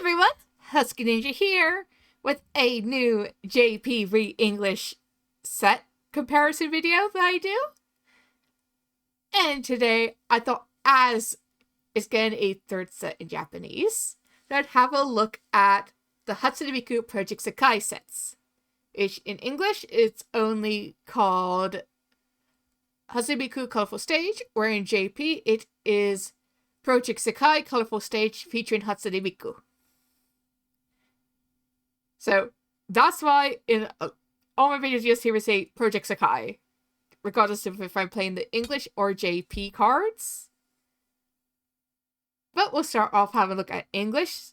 everyone, Huskeyninja here with a new JP Re-English set comparison video that I do. And today I thought, as it's getting a third set in Japanese, that I'd have a look at the Hatsune Miku Project Sekai sets, which in English it's only called Hatsune Miku Colorful Stage, where in JP it is Project Sekai Colorful Stage featuring Hatsune Miku. So that's why in all my videos you'll see me say Project Sekai, regardless of if I'm playing the English or JP cards. But we'll start off having a look at English,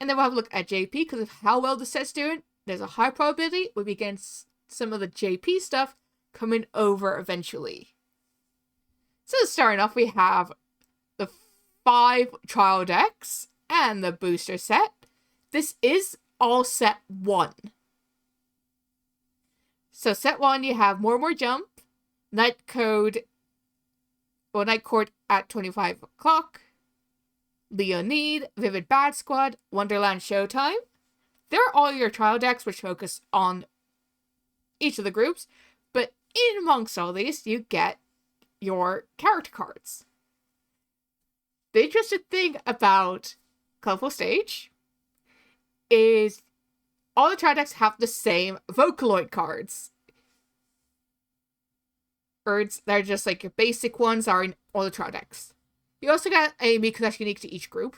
and then we'll have a look at JP, because of how well the set's doing, there's a high probability we'll be getting some of the JP stuff coming over eventually. So starting off, we have the 5 trial decks and the booster set. This is all set 1. So set 1, you have More Jump, Night Court at 25 o'clock, Leonid, Vivid Bad Squad, Wonderland Showtime. They're all your trial decks which focus on each of the groups, but in amongst all these, you get your character cards. The interesting thing about Colorful Stage is all the trial decks have the same Vocaloid cards. Birds, they're just like your basic ones are in all the trial decks. You also got a Miku that's unique to each group,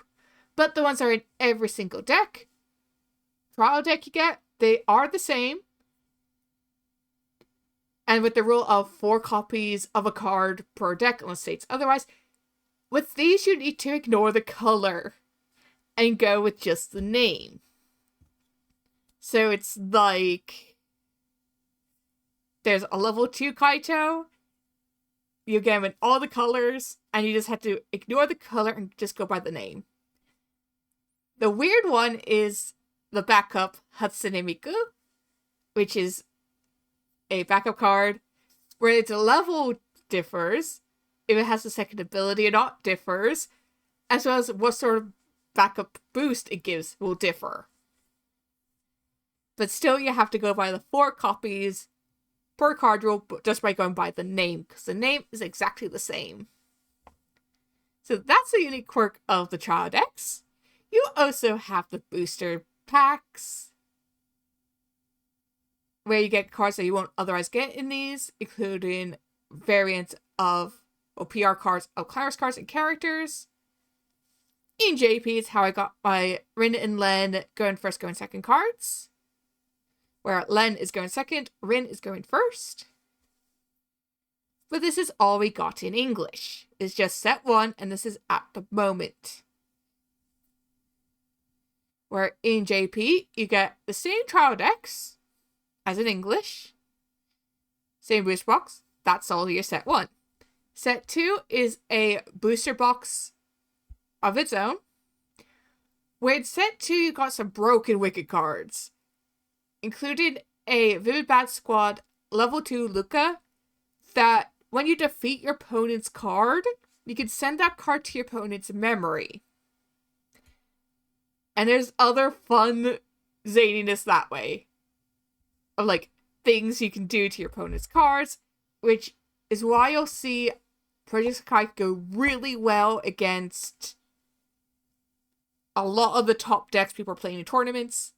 but the ones that are in every single trial deck you get, they are the same. And with the rule of 4 copies of a card per deck, unless states otherwise, with these you need to ignore the color and go with just the name. So it's like, there's a level 2 Kaito, you get them in all the colors, and you just have to ignore the color and just go by the name. The weird one is the backup Hatsune Miku, which is a backup card where its level differs, if it has the second ability or not differs, as well as what sort of backup boost it gives will differ. But still, you have to go by the 4 copies per card rule, just by going by the name, because the name is exactly the same. So that's a unique quirk of the trial decks. You also have the booster packs, where you get cards that you won't otherwise get in these, including variants of PR cards of Clarus cards and characters. In JP, it's how I got my Rin and Len going first, going second cards, where Len is going second, Rin is going first. But this is all we got in English. It's just set 1, and this is at the moment. Where in JP, you get the same trial decks as in English. Same booster box. That's all your set 1. Set 2 is a booster box of its own. Where in set 2, you got some broken Wicked cards, including a Vivid Bad Squad level 2 Luca, that when you defeat your opponent's card, you can send that card to your opponent's memory. And there's other fun zaniness that way, of like things you can do to your opponent's cards, which is why you'll see Project Sekai go really well against a lot of the top decks people are playing in tournaments,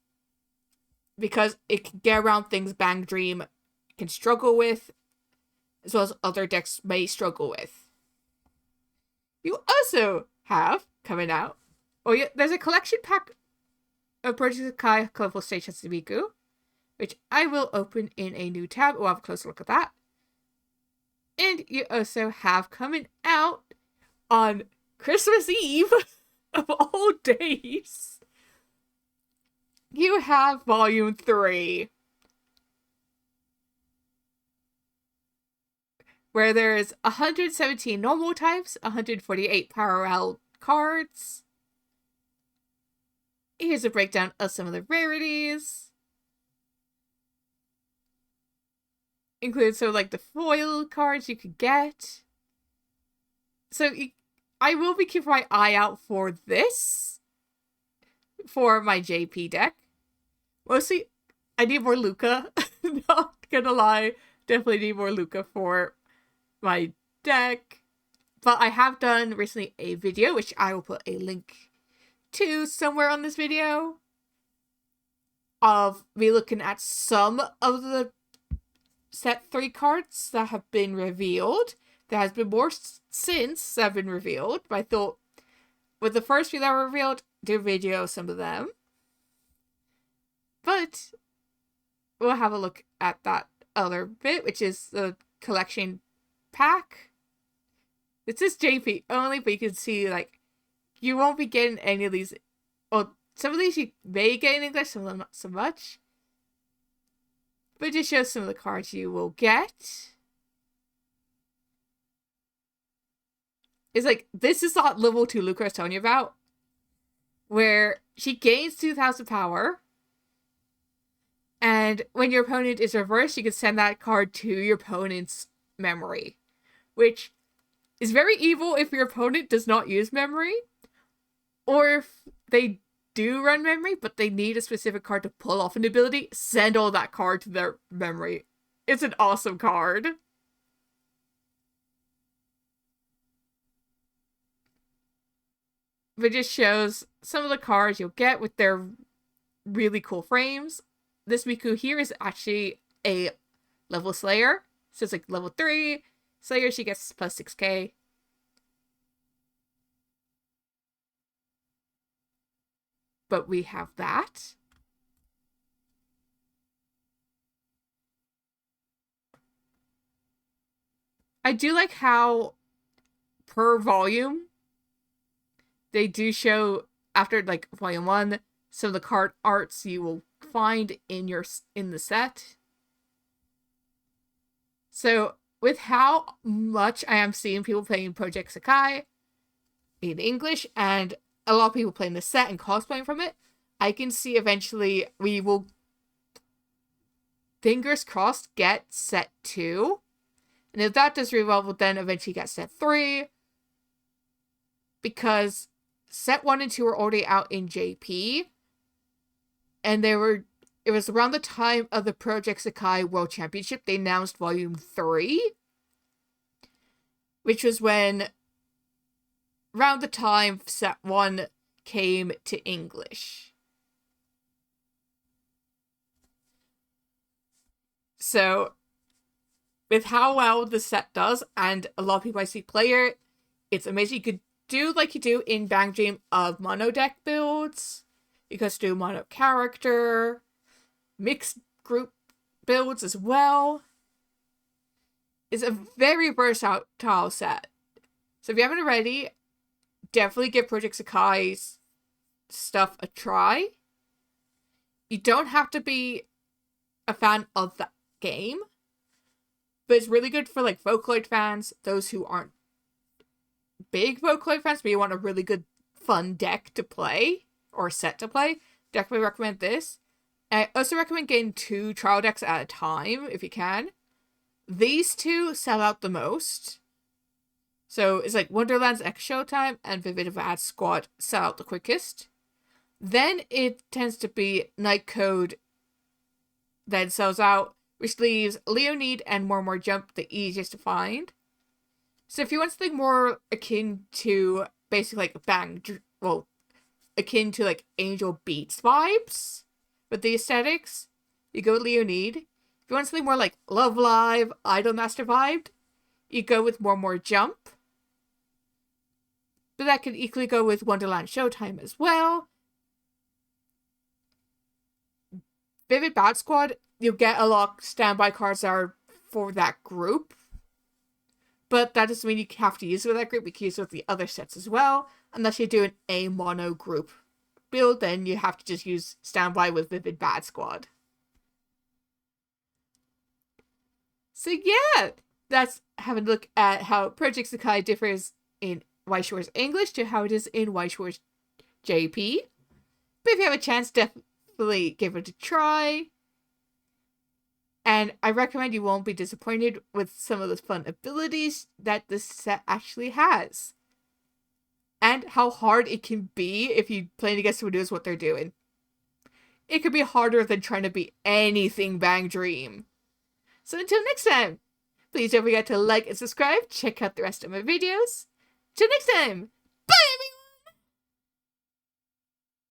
because it can get around things Bang Dream can struggle with, as well as other decks may struggle with. You also have, coming out, there's a collection pack of Project Sekai Colorful Stage Hatsune Miku, which I will open in a new tab. We'll have a closer look at that. And you also have coming out on Christmas Eve, of all days, you have Volume 3, where there's 117 normal types, 148 parallel cards. Here's a breakdown of some of the rarities. Includes the foil cards you could get. So I will be keeping my eye out for this, for my JP deck. Mostly, I need more Luca. Not gonna lie. Definitely need more Luca for my deck. But I have done recently a video, which I will put a link to somewhere on this video, of me looking at some of the set 3 cards that have been revealed. There has been more since that have been revealed, but I thought with the first few that were revealed, do a video of some of them. But we'll have a look at that other bit, which is the collection pack. This is JP only, but you can see, like, you won't be getting any of these. Well, some of these you may get in English, some of them not so much. But it just shows some of the cards you will get. It's like, this is that level 2 Luca I was telling you about, where she gains 2,000 power. And when your opponent is reversed, you can send that card to your opponent's memory. Which is very evil if your opponent does not use memory. Or if they do run memory, but they need a specific card to pull off an ability, send all that card to their memory. It's an awesome card. But it just shows some of the cards you'll get with their really cool frames. This Miku here is actually a level Slayer. So it's like level 3 Slayer, she gets plus 6k. But we have that. I do like how per volume they do show, after like volume 1, some of the card arts you will find in the set. So with how much I am seeing people playing Project Sekai in English, and a lot of people playing the set and cosplaying from it, I can see eventually we will, fingers crossed, get set 2. And if that does really well, we'll then eventually get set 3. Because set 1 and 2 are already out in JP. And it was around the time of the Project Sekai World Championship, they announced Volume 3. Which was when, around the time set 1 came to English. So, with how well the set does, and a lot of people I see play it, it's amazing. You could do like you do in Bang Dream of mono deck builds. You could do mono character, mixed group builds as well. It's a very versatile set. So if you haven't already, definitely give Project Sekai's stuff a try. You don't have to be a fan of that game, but it's really good for like Vocaloid fans, those who aren't big Vocaloid fans, but you want a really good fun deck to play, or set to play. Definitely recommend this. I also recommend getting 2 trial decks at a time if you can. These 2 sell out the most. So it's like Wonderland's X Showtime and Vivid Bad Squad sell out the quickest. Then it tends to be Night Code that sells out, which leaves Leonid and More Jump the easiest to find. So if you want something more akin to basically like akin to like Angel Beats vibes with the aesthetics, you go with Leonid. If you want something more like Love Live, Idolmaster vibed, you go with More Jump. But that could equally go with Wonderland Showtime as well. Vivid Bad Squad, you'll get a lot of standby cards that are for that group. But that doesn't mean you have to use it with that group. You can use it with the other sets as well. Unless you're doing a mono group build, then you have to just use standby with Vivid Bad Squad. So yeah, that's having a look at how Project Sekai differs in Weiss Schwarz English to how it is in Weiss Schwarz JP. But if you have a chance, definitely give it a try. And I recommend you won't be disappointed with some of the fun abilities that this set actually has. and how hard it can be if you playing against someone who knows what they're doing. It could be harder than trying to beat anything Bang Dream. So until next time, please don't forget to like and subscribe, check out the rest of my videos. Till next time!